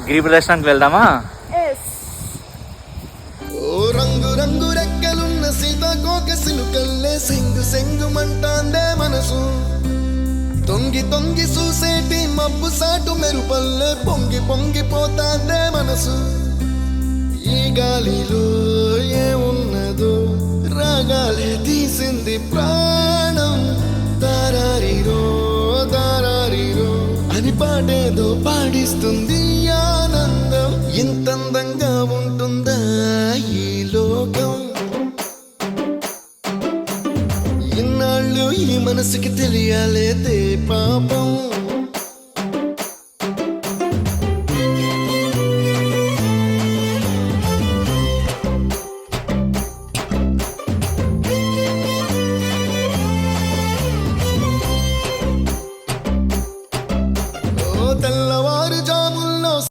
గిరి ప్రదర్శనకు వెళ్దామా? ఓ రంగు రంగు రెక్కలున్న సీతాకోక సిలుకల్లే సెంగు సెంగుమంటాందే మనసు. తొంగి తొంగి చూసేటి మబ్బు సాటు మెరుపల్లే పొంగి పొంగిపోతాందే మనసు. ఈ గాలిలో ఏమున్నదో రాగాలే తీసింది ప్రాణం. దారారిరో దారారిరో అని పాడేదో పాడిస్తుంది ఆనందం. ఇంతందంగా ఉంటుందా ఈ లోకం? ఇన్నాళ్ళు ఈ మనసుకి తెలియాలేదే పాపం.